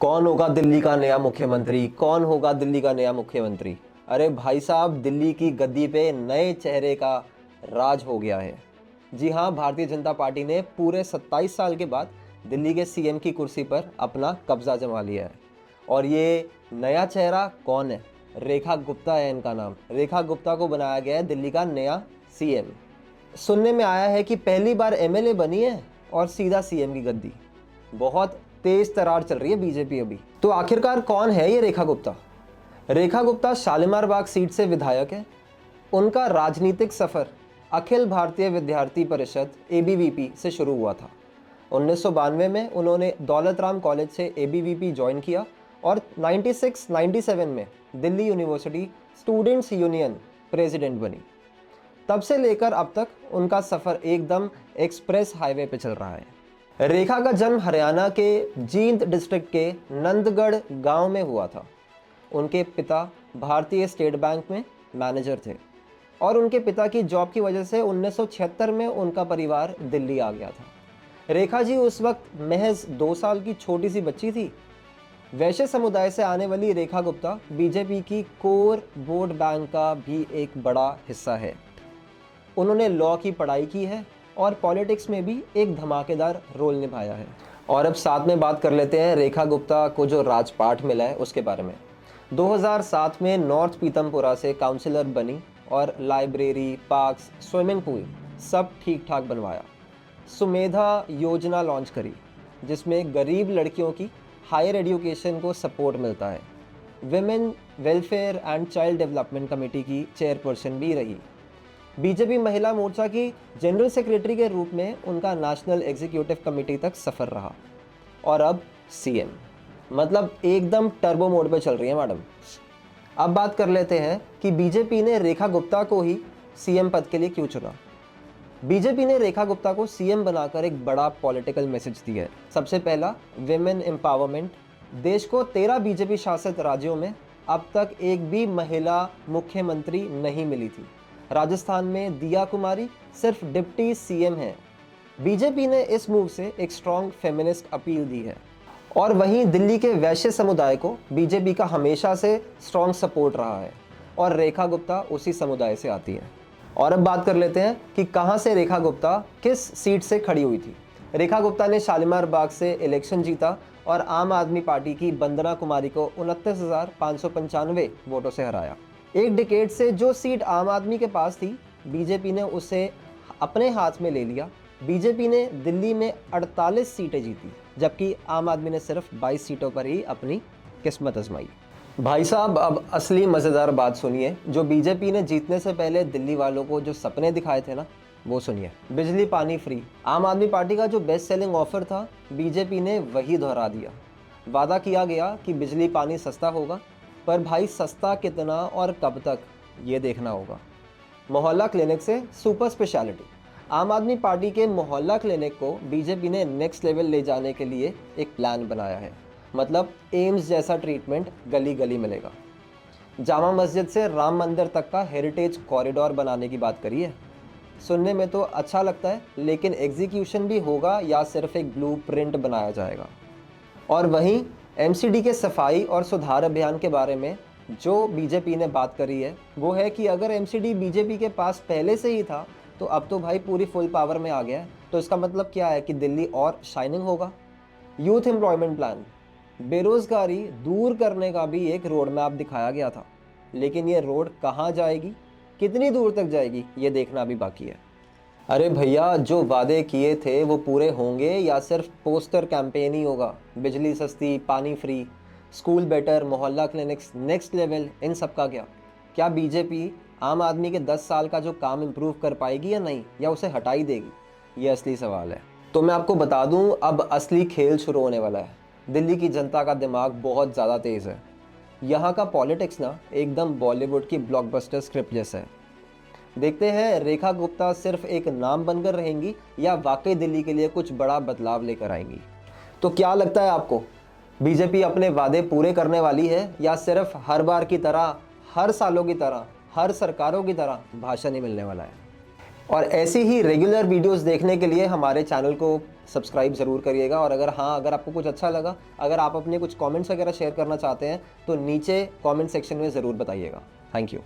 कौन होगा दिल्ली का नया मुख्यमंत्री? कौन होगा दिल्ली का नया मुख्यमंत्री? अरे भाई साहब, दिल्ली की गद्दी पे नए चेहरे का राज हो गया है। जी हाँ, भारतीय जनता पार्टी ने पूरे 27 साल के बाद दिल्ली के सीएम की कुर्सी पर अपना कब्जा जमा लिया है। और ये नया चेहरा कौन है? रेखा गुप्ता है इनका नाम। रेखा गुप्ता को बनाया गया है दिल्ली का नया सीएम। सुनने में आया है कि पहली बार एमएलए बनी है और सीधा सीएम की गद्दी। बहुत तेज तरार चल रही है बीजेपी अभी। तो आखिरकार कौन है ये रेखा गुप्ता? रेखा गुप्ता शालीमार बाग सीट से विधायक है। उनका राजनीतिक सफर अखिल भारतीय विद्यार्थी परिषद एबीवीपी से शुरू हुआ था। 1992 में उन्होंने दौलत राम कॉलेज से एबीवीपी ज्वाइन किया और 96-97 में Delhi university students union president बनी। तब से लेकर अब तक उनका सफर एकदम एक्सप्रेस हाईवे पे चल रहा है। रेखा का जन्म हरियाणा के जींद डिस्ट्रिक्ट के नंदगढ़ गांव में हुआ था। उनके पिता भारतीय स्टेट बैंक में मैनेजर थे और उनके पिता की जॉब की वजह से 1976 में उनका परिवार दिल्ली आ गया था। रेखा जी उस वक्त महज 2 साल की छोटी सी बच्ची थी। वैश्य समुदाय से आने वाली रेखा गुप्ता बीजेपी की कोर वोट बैंक का भी एक बड़ा हिस्सा है। उन्होंने लॉ की पढ़ाई की है और पॉलिटिक्स में भी एक धमाकेदार रोल निभाया है। और अब साथ में बात कर लेते हैं रेखा गुप्ता को जो राजपाट मिला है उसके बारे में। 2007 में नॉर्थ पीतमपुरा से काउंसिलर बनी और लाइब्रेरी, पार्क्स, स्विमिंग पूल सब ठीक ठाक बनवाया। सुमेधा योजना लॉन्च करी जिसमें गरीब लड़कियों की हायर एजुकेशन को सपोर्ट मिलता है। Women welfare and child development committee की चेयरपर्सन भी रही। बीजेपी महिला मोर्चा की जनरल सेक्रेटरी के रूप में उनका नेशनल एग्जीक्यूटिव कमेटी तक सफ़र रहा। और अब सीएम, मतलब एकदम टर्बो मोड पे चल रही है मैडम। अब बात कर लेते हैं कि बीजेपी ने रेखा गुप्ता को ही सीएम पद के लिए क्यों चुना। बीजेपी ने रेखा गुप्ता को सीएम बनाकर एक बड़ा पॉलिटिकल मैसेज दिया है। सबसे पहला, विमेन एम्पावरमेंट। देश को 13 बीजेपी शासित राज्यों में अब तक एक भी महिला मुख्यमंत्री नहीं मिली थी। राजस्थान में दिया कुमारी सिर्फ डिप्टी सीएम है। बीजेपी ने इस मूव से एक स्ट्रॉन्ग फेमिनिस्ट अपील दी है। और वहीं दिल्ली के वैश्य समुदाय को बीजेपी का हमेशा से स्ट्रॉन्ग सपोर्ट रहा है और रेखा गुप्ता उसी समुदाय से आती है। और अब बात कर लेते हैं कि कहां से रेखा गुप्ता किस सीट से खड़ी हुई थी। रेखा गुप्ता ने शालीमार बाग से इलेक्शन जीता और आम आदमी पार्टी की वंदना कुमारी को 29,595 वोटों से हराया। एक डिकेड से जो सीट आम आदमी के पास थी, बीजेपी ने उसे अपने हाथ में ले लिया। बीजेपी ने दिल्ली में 48 सीटें जीती, जबकि आम आदमी ने सिर्फ 22 सीटों पर ही अपनी किस्मत आजमाई। भाई साहब, अब असली मज़ेदार बात सुनिए। जो बीजेपी ने जीतने से पहले दिल्ली वालों को जो सपने दिखाए थे ना, वो सुनिए। बिजली पानी फ्री, आम आदमी पार्टी का जो बेस्ट सेलिंग ऑफर था, बीजेपी ने वही दोहरा दिया। वादा किया गया कि बिजली पानी सस्ता होगा, पर भाई सस्ता कितना और कब तक, ये देखना होगा। मोहल्ला क्लिनिक से सुपर स्पेशलिटी, आम आदमी पार्टी के मोहल्ला क्लिनिक को बीजेपी ने नेक्स्ट लेवल ले जाने के लिए एक प्लान बनाया है। मतलब एम्स जैसा ट्रीटमेंट गली गली मिलेगा। जामा मस्जिद से राम मंदिर तक का हेरिटेज कॉरिडोर बनाने की बात करी है। सुनने में तो अच्छा लगता है, लेकिन एग्जीक्यूशन भी होगा या सिर्फ एक ब्लूप्रिंट बनाया जाएगा। और वहीं एमसीडी के सफाई और सुधार अभियान के बारे में जो बीजेपी ने बात करी है, वो है कि अगर एमसीडी बीजेपी के पास पहले से ही था तो अब तो भाई पूरी फुल पावर में आ गया है। तो इसका मतलब क्या है कि दिल्ली और शाइनिंग होगा। यूथ एम्प्लॉयमेंट प्लान, बेरोजगारी दूर करने का भी एक रोड मैप दिखाया गया था, लेकिन ये रोड कहाँ जाएगी, कितनी दूर तक जाएगी, ये देखना भी बाकी है। अरे भैया, जो वादे किए थे वो पूरे होंगे या सिर्फ पोस्टर कैंपेन ही होगा? बिजली सस्ती, पानी फ्री, स्कूल बेटर, मोहल्ला क्लिनिक्स नेक्स्ट लेवल, इन सब का क्या बीजेपी आम आदमी के 10 साल का जो काम इम्प्रूव कर पाएगी या नहीं, या उसे हटा ही देगी? ये असली सवाल है। तो मैं आपको बता दूं, अब असली खेल शुरू होने वाला है। दिल्ली की जनता का दिमाग बहुत ज़्यादा तेज़ है। यहाँ का पॉलिटिक्स ना एकदम बॉलीवुड की ब्लॉकबस्टर स्क्रिप्ट जैसा है। देखते हैं रेखा गुप्ता सिर्फ एक नाम बनकर रहेंगी या वाकई दिल्ली के लिए कुछ बड़ा बदलाव लेकर आएंगी। तो क्या लगता है आपको, बीजेपी अपने वादे पूरे करने वाली है या सिर्फ हर बार की तरह, हर सालों की तरह, हर सरकारों की तरह भाषण ही मिलने वाला है? और ऐसी ही रेगुलर वीडियोस देखने के लिए हमारे चैनल को सब्सक्राइब ज़रूर करिएगा। और अगर आपको कुछ अच्छा लगा, अगर आप अपने कुछ कमेंट्स वगैरह शेयर करना चाहते हैं तो नीचे कमेंट सेक्शन में ज़रूर बताइएगा। Thank you.